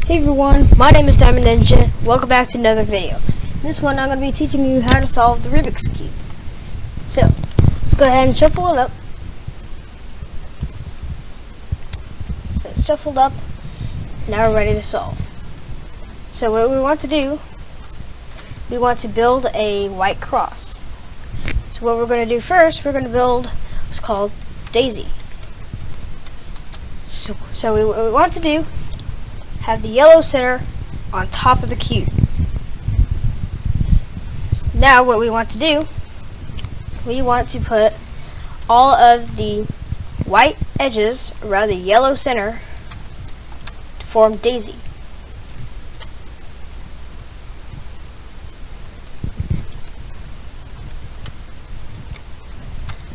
Hey everyone, my name is Diamond Ninja. Welcome back to another video. In this one I'm going to be teaching you how to solve the Rubik's Cube. So, let's go ahead and shuffle it up. So it's shuffled up. Now we're ready to solve. So what we want to do, we want to build a white cross. So what we're going to do first, we're going to build what's called Daisy. So what we want to do, have the yellow center on top of the cube. Now what we want to do, we want to put all of the white edges around the yellow center to form Daisy.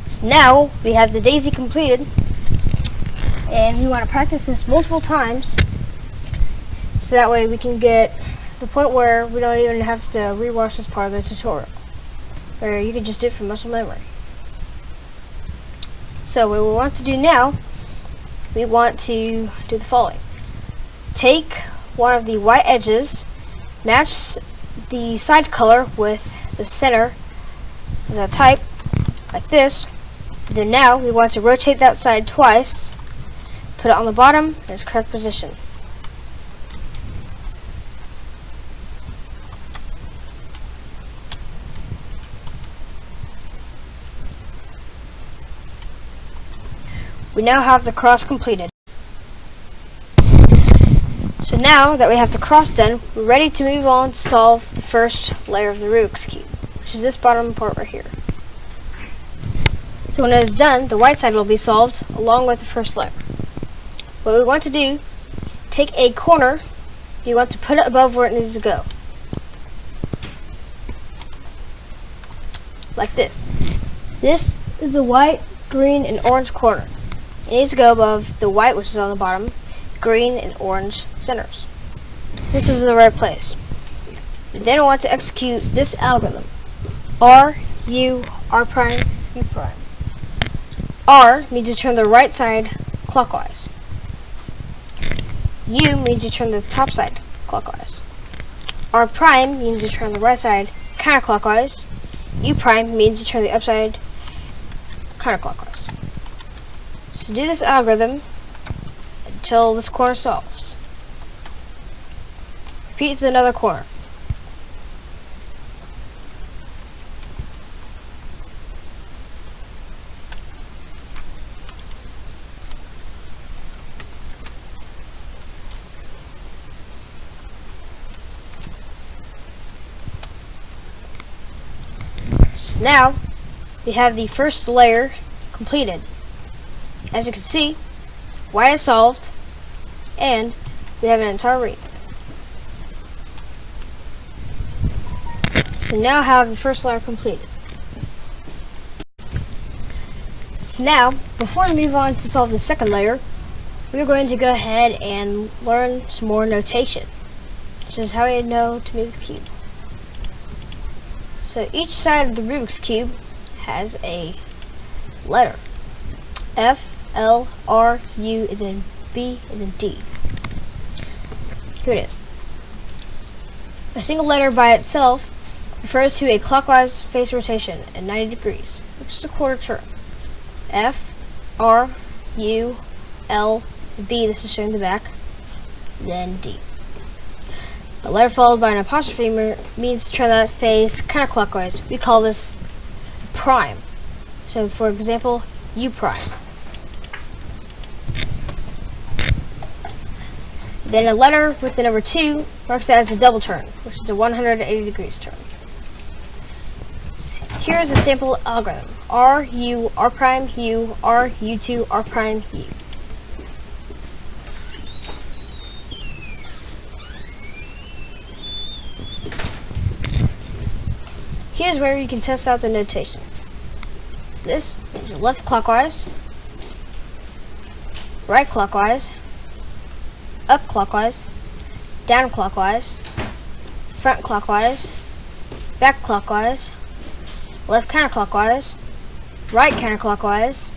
So now we have the Daisy completed, and we want to practice this multiple times so that way we can get to the point where we don't even have to rewatch this part of the tutorial, or you can just do it from muscle memory. So what we want to do now, we want to do the following. Take one of the white edges, match the side color with the center of that type, like this. Then now we want to rotate that side twice, put it on the bottom in its correct position. We now have the cross completed. So now that we have the cross done, we're ready to move on to solve the first layer of the Rubik's Cube, which is this bottom part right here. So when it is done, the white side will be solved along with the first layer. What we want to do, take a corner, you want to put it above where it needs to go. Like this. This is the white, green, and orange corner. It needs to go above the white, which is on the bottom, green, and orange centers. This is in the right place. We then want to execute this algorithm. R, U, R prime, U prime. R means to turn the right side clockwise. U means to turn the top side clockwise. R prime means to turn the right side counterclockwise. U prime means to turn the upside counterclockwise. So do this algorithm until this corner solves. Repeat to another corner. So now we have the first layer completed. As you can see, white is solved, and we have an entire ring. So now have the first layer completed. So now, before we move on to solve the second layer, we're going to go ahead and learn some more notation, which is how we know to move the cube. So each side of the Rubik's Cube has a letter. F, L, R, U, and then B, and then D. Here it is. A single letter by itself refers to a clockwise face rotation at 90 degrees, which is a quarter turn. F, R, U, L, B, this is shown in the back, then D. A letter followed by an apostrophe means to turn that face counterclockwise. We call this prime. So for example, U prime. Then a letter with the number 2 marks that as a double turn, which is a 180 degrees turn. Here is a sample algorithm. R, U, R prime, U, R, U2, R prime, U. Here's where you can test out the notation. So this is left clockwise, right clockwise, up clockwise, down clockwise, front clockwise, back clockwise, left counterclockwise, right counterclockwise,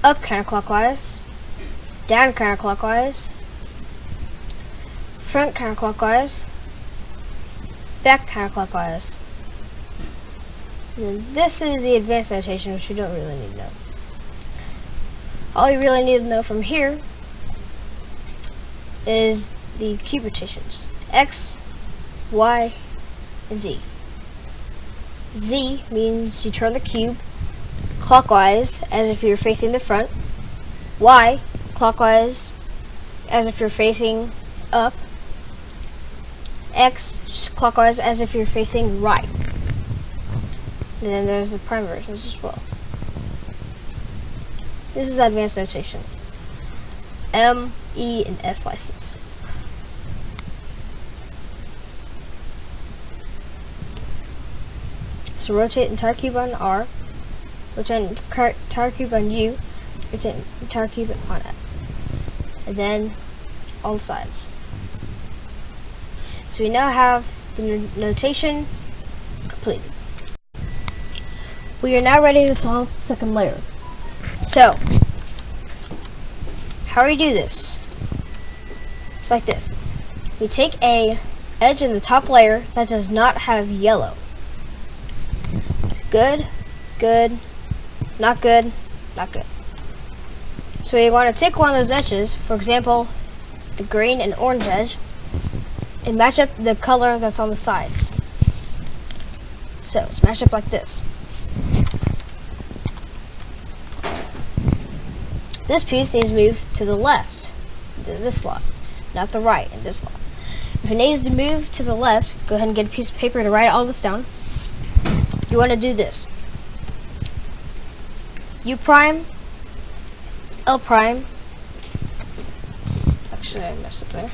up counterclockwise, down counterclockwise, front counterclockwise, back counterclockwise. And this is the advanced notation, which you don't really need to know. All you really need to know from here is the cube rotations: X, Y, and Z. Z means you turn the cube clockwise as if you're facing the front. Y, clockwise as if you're facing up. X, just clockwise as if you're facing right. And then there's the prime versions as well. This is advanced notation. M, E, and S slices. So rotate entire cube on R, rotate entire cube on U, rotate entire cube on F, and then all sides. So we now have the notation completed. We are now ready to solve the second layer. So, how do we do this? It's like this. We take a edge in the top layer that does not have yellow. Good, good, not good, not good. So we want to take one of those edges, for example, the green and orange edge, and match up the color that's on the sides. So it's matched up like this. This piece needs to move to the left, into this slot, not the right, in this slot. If it needs to move to the left, go ahead and get a piece of paper to write all this down. You want to do this. U prime, L prime. Actually, I messed up there.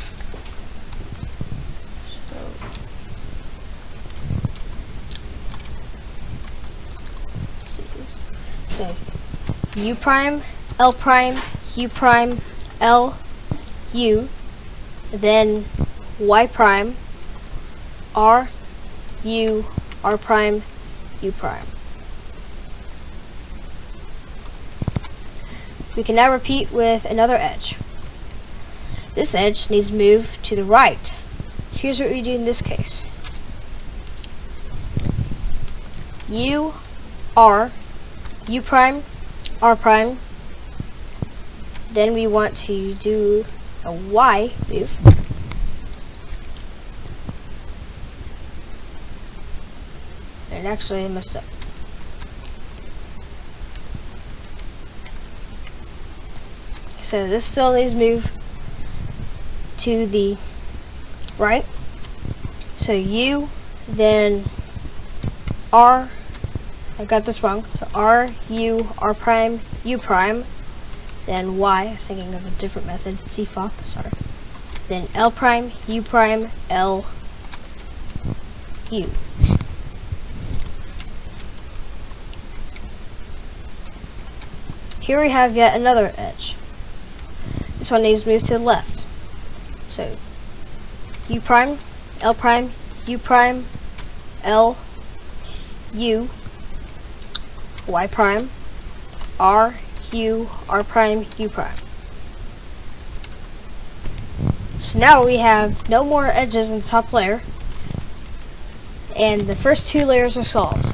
So U prime, L prime, U prime, L, U, then Y prime, R, U, R prime, U prime. We can now repeat with another edge. This edge needs to move to the right. Here's what we do in this case. U, R, U prime, R prime. Then we want to do a Y move. And actually I messed up. So this still needs to move to the right. So U, then R, I got this wrong. So R, U, R prime, U prime, then Y, I was thinking of a different method, CFOP, sorry. Then L prime, U prime, L, U. Here we have yet another edge. This one needs to move to the left. So U prime, L prime, U prime, L, U, Y prime, R, U, R prime, U prime. So now we have no more edges in the top layer, and the first two layers are solved.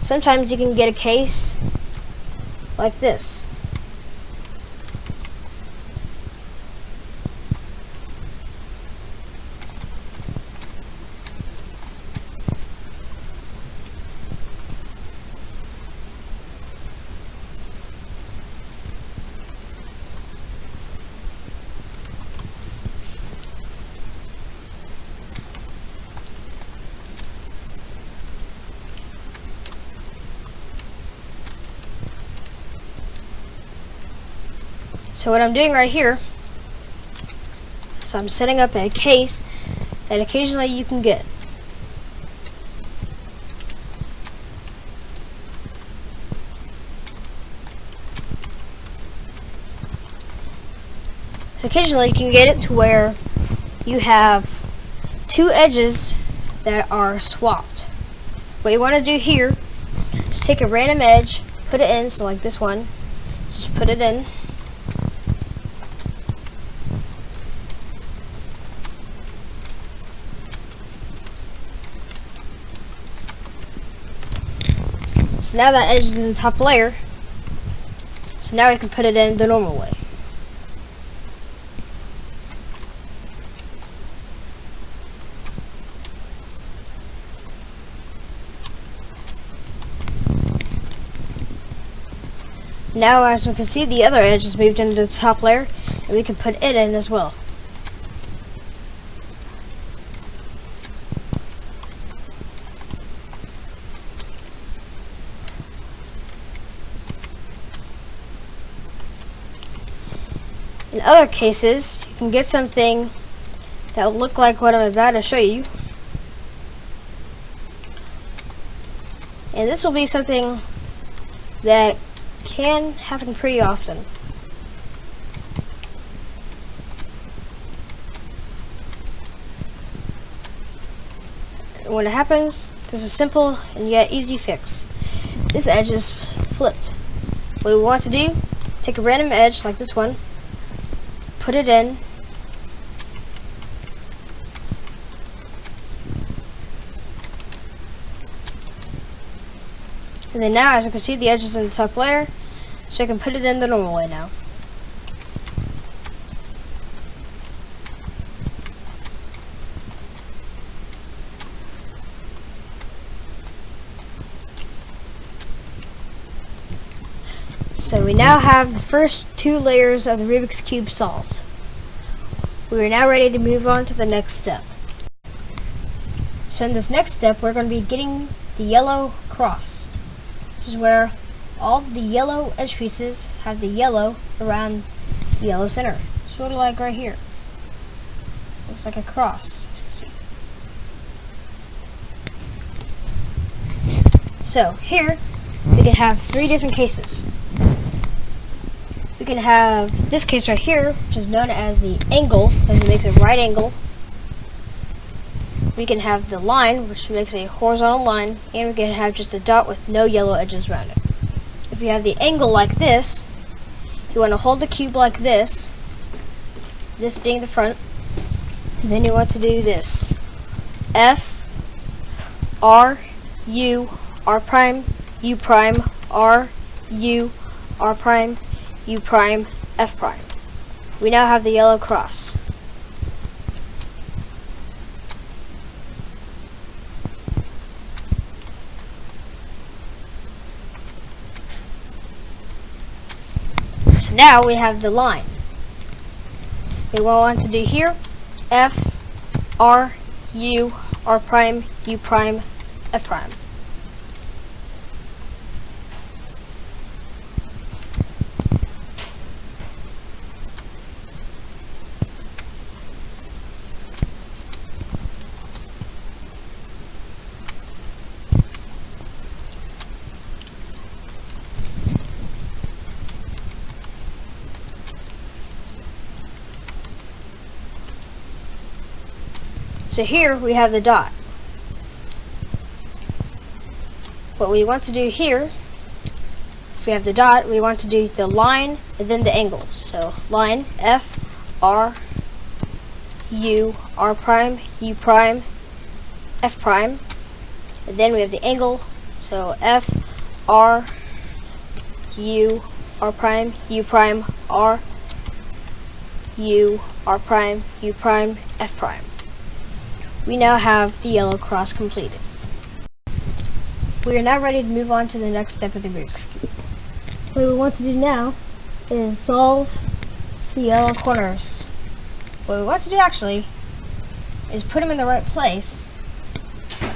Sometimes you can get a case like this. So what I'm doing right here, so I'm setting up a case that occasionally you can get. So occasionally you can get it to where you have two edges that are swapped. What you want to do here is take a random edge, put it in, so like this one, just put it in. So now that edge is in the top layer. So now we can put it in the normal way. Now, as we can see, the other edge is moved into the top layer, and we can put it in as well. In other cases, you can get something that will look like what I'm about to show you. And this will be something that can happen pretty often. When it happens, there's a simple and yet easy fix. This edge is flipped. What we want to do, take a random edge like this one, put it in, and then now, as you can see, the edge is in the top layer, so I can put it in the normal way now. So we now have the first 2 layers of the Rubik's Cube solved. We are now ready to move on to the next step. So in this next step, we're going to be getting the yellow cross, which is where all the yellow edge pieces have the yellow around the yellow center. Sort of like right here. Looks like a cross, as you can see. So here, we can have 3 different cases. We can have this case right here, which is known as the angle, because it makes a right angle. We can have the line, which makes a horizontal line, and we can have just a dot with no yellow edges around it. If you have the angle like this, you want to hold the cube like this being the front, and then you want to do this. F, R, U, R prime, U prime, R, U, R prime, U prime, F prime. We now have the yellow cross. So now we have the line. We want to do here, F, R, U, R prime, U prime, F prime. So here we have the dot. What we want to do here, if we have the dot, we want to do the line and then the angle. So line F, R, U, R prime, U prime, F prime. And then we have the angle. So F, R, U, R prime, U prime, R, U, R prime, U prime, F prime. We now have the yellow cross completed. We are now ready to move on to the next step of the Rubik's Cube. What we want to do now is solve the yellow corners. What we want to do actually is put them in the right place,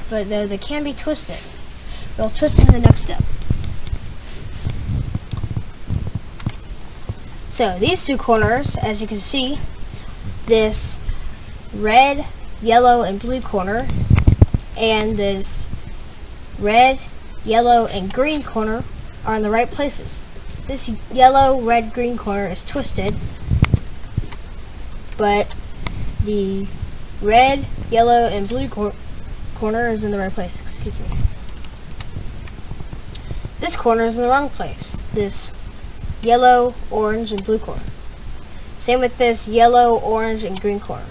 but they can be twisted. We'll twist them in the next step. So these 2 corners, as you can see, this red, yellow, and blue corner, and this red, yellow, and green corner are in the right places. This yellow, red, green corner is twisted, but the red, yellow, and blue corner is in the right place. Excuse me. This corner is in the wrong place. This yellow, orange, and blue corner. Same with this yellow, orange, and green corner.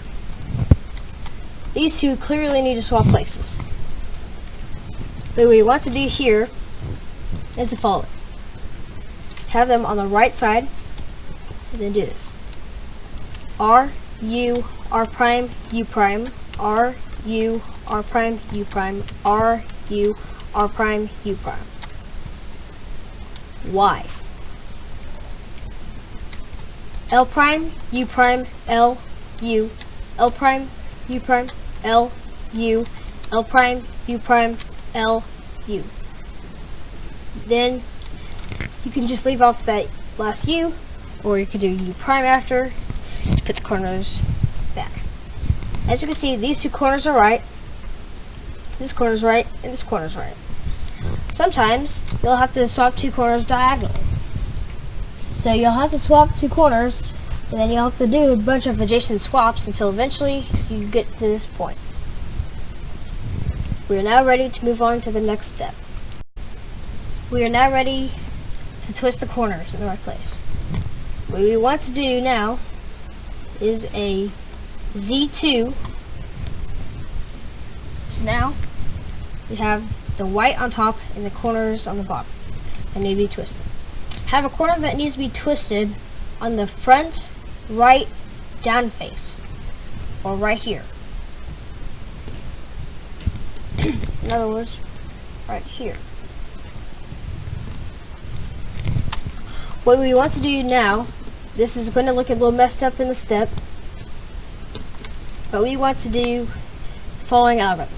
These 2 clearly need to swap places. What we want to do here is the following. Have them on the right side, and then do this. R, U, R prime, U prime, R, U, R prime, U prime, R, U, R prime, U prime. Y. L prime, U prime, L, U, L prime, U prime, L, U, L prime, U prime, L, U. Then you can just leave off that last U, or you could do U prime after to put the corners back. As you can see, these two corners are right, this corner's right, and this corner's right. Sometimes you'll have to swap two corners diagonally. So you'll have to swap two corners, and then you'll have to do a bunch of adjacent swaps until eventually you get to this point. We are now ready to move on to the next step. We are now ready to twist the corners in the right place. What we want to do now is a Z2. So now we have the white on top and the corners on the bottom that need to be twisted. Have a corner that needs to be twisted on the front right down face, or right here. In other words, right here. What we want to do now, this is going to look a little messed up in the step, but we want to do the following algorithm.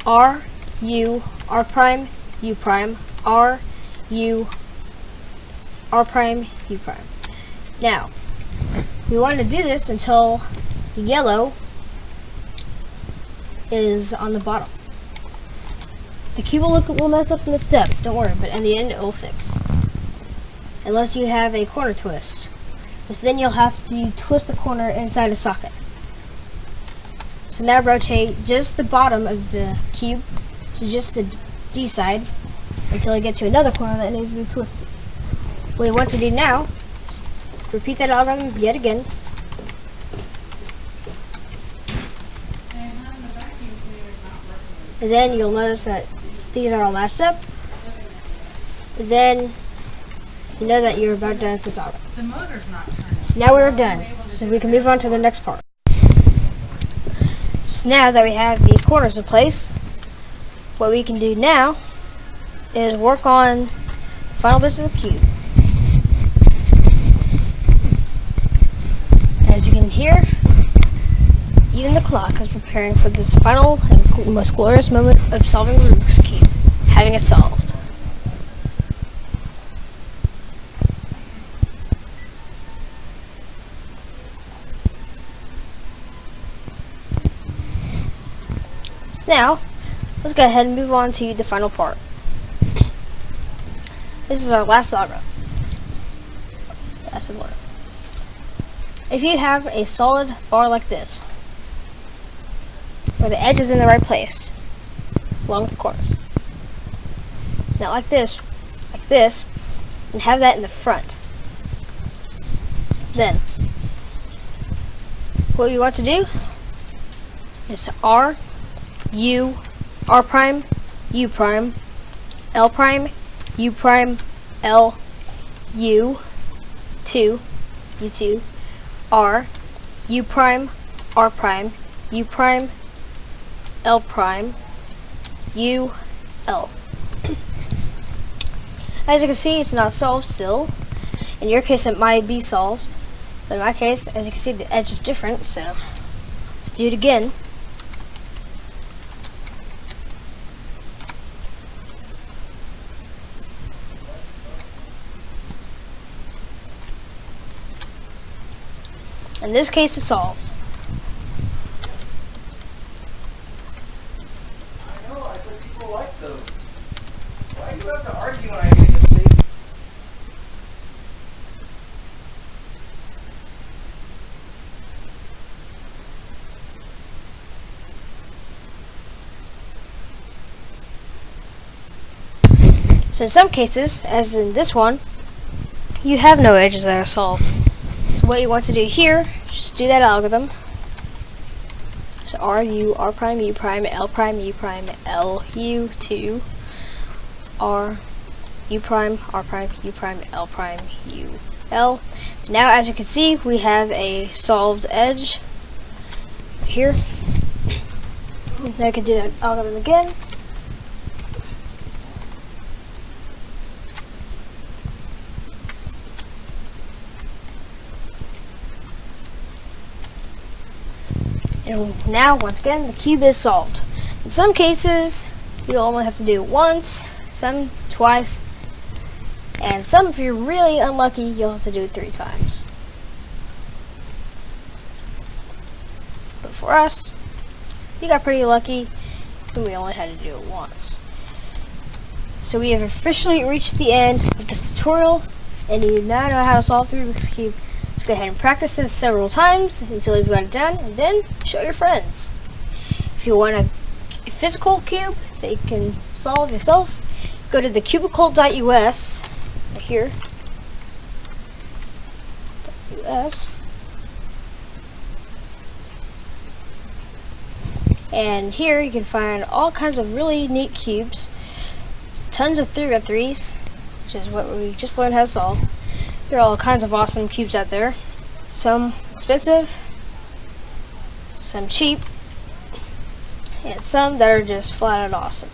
R, U, R prime, U prime, R, U, R prime, U prime. Now, we want to do this until the yellow is on the bottom. The cube will look a little messed up in the step, don't worry, but in the end it will fix. Unless you have a corner twist, which then you'll have to twist the corner inside a socket. So now rotate just the bottom of the cube to just the D side until you get to another corner that needs to be twisted. What we want to do now is repeat that algorithm yet again. And then you'll notice that these are all matched up. Then you know that you're about done with this algorithm. The motor's not turning. So now we're done. So we can move on to the next part. So now that we have the corners in place, what we can do now is work on the final bits of the cube. As you can hear, even the clock is preparing for this final and most glorious moment of solving Rubik's Cube, having it solved. So now, let's go ahead and move on to the final part. This is our last algorithm. That's important. If you have a solid bar like this, where the edge is in the right place, along with the corners, not like this, and have that in the front. Then, what we want to do is R, U, R prime, U prime, L prime, U prime, L, U, 2, U2, R, U prime, R prime, U prime, L prime, U, L. As you can see, it's not solved still. In your case, it might be solved, but in my case, as you can see, the edge is different, so let's do it again. In this case, it's solved. I know, I said people like those. Why do you have to argue when I make a mistake? So in some cases, as in this one, you have no edges that are solved. So what you want to do here, just do that algorithm. So R, U, R prime, U prime, L prime, U prime, L, U, 2, R, U prime, R prime, U prime, L prime, U, L. Now, as you can see, we have a solved edge here. Now I can do that algorithm again. And now, once again, the cube is solved. In some cases, you'll only have to do it once, some twice, and some, if you're really unlucky, you'll have to do it 3 times. But for us, we got pretty lucky, and we only had to do it once. So we have officially reached the end of this tutorial, and you now know how to solve the Rubik's Cube. So go ahead and practice this several times until you've got it down, and then show your friends. If you want a physical cube that you can solve yourself, go to the cubicle.us right here. .us. And here you can find all kinds of really neat cubes, tons of 3x3s, which is what we just learned how to solve. There are all kinds of awesome cubes out there, some expensive, some cheap, and some that are just flat out awesome.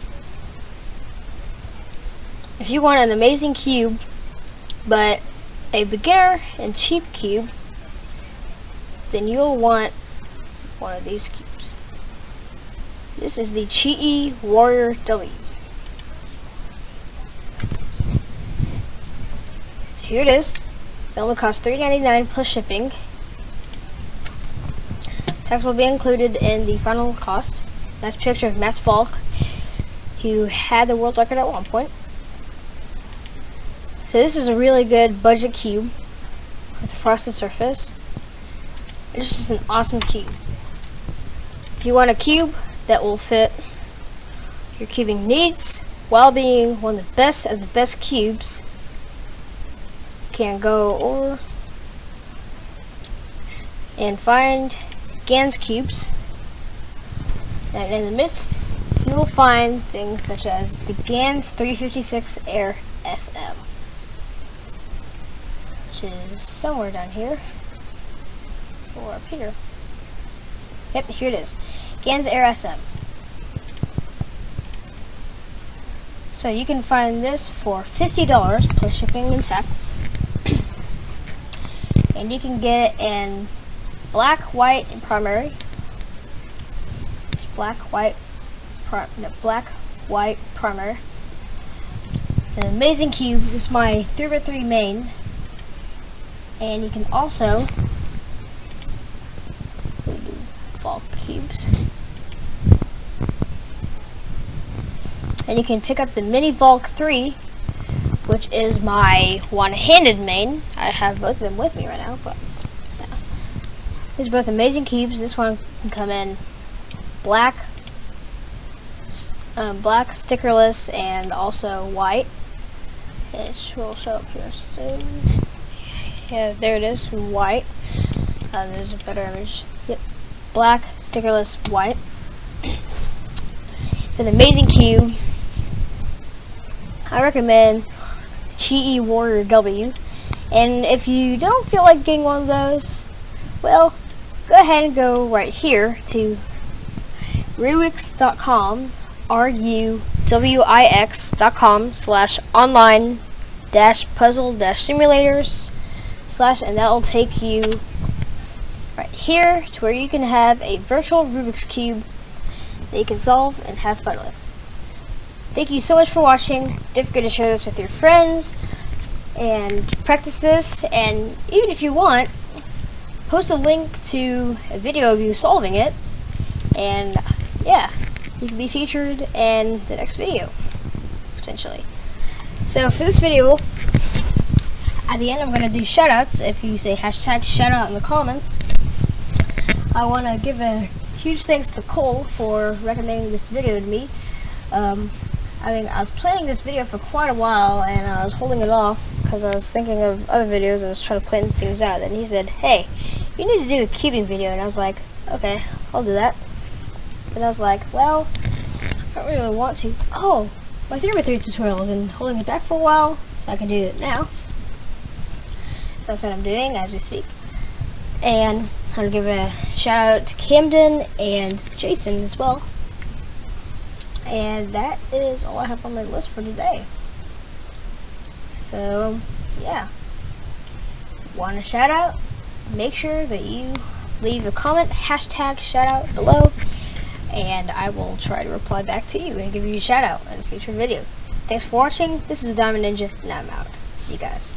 If you want an amazing cube, but a beginner and cheap cube, then you'll want one of these cubes. This is the Chi Warrior W. So here it is. It only costs $3.99 plus shipping. Tax will be included in the final cost. That's a picture of Matt Falk, who had the world record at one point. So this is a really good budget cube with a frosted surface. This is an awesome cube. If you want a cube that will fit your cubing needs while being one of the best cubes, you can go over and find Gans cubes, and in the midst you will find things such as the Gans 356 Air SM, which is somewhere down here, or up here. Yep, here it is. Gans Air SM. So you can find this for $50 plus shipping and tax. And you can get it in black, white, and primary. It's black, white, primary. It's an amazing cube. It's my 3x3 main. And you can also bulk cubes. And you can pick up the Mini Volk 3, which is my one-handed main. I have both of them with me right now, but yeah. These are both amazing cubes. This one can come in black, stickerless, and also white. It will show up here soon. Yeah, there it is, white. There's a better image. Yep, black, stickerless, white. It's an amazing cube. I recommend Chi Warrior W. And if you don't feel like getting one of those, well, go ahead and go right here to Rubix.com, RUWIX.com/online-puzzle-simulators/ and that will take you right here to where you can have a virtual Rubik's Cube that you can solve and have fun with. Thank you so much for watching. Don't forget to share this with your friends and practice this, and even if you want, post a link to a video of you solving it, and yeah, you can be featured in the next video, potentially. So for this video, at the end I'm going to do shoutouts. If you say #shoutout in the comments, I want to give a huge thanks to Cole for recommending this video to me. I was planning this video for quite a while, and I was holding it off because I was thinking of other videos. I was trying to plan things out, and he said, "Hey, you need to do a cubing video," and I was like, "Okay, I'll do that." So I was like, "Well, I don't really want to." Oh, my 3x3 tutorial. I've been holding it back for a while, so I can do it now. So that's what I'm doing as we speak. And I'm going to give a shout out to Camden and Jason as well. And that is all I have on my list for today. So, yeah. Want a shout out? Make sure that you leave a comment, hashtag shout out below, and I will try to reply back to you and give you a shout out in a future video. Thanks for watching. This is Diamond Ninja, and I'm out. See you guys.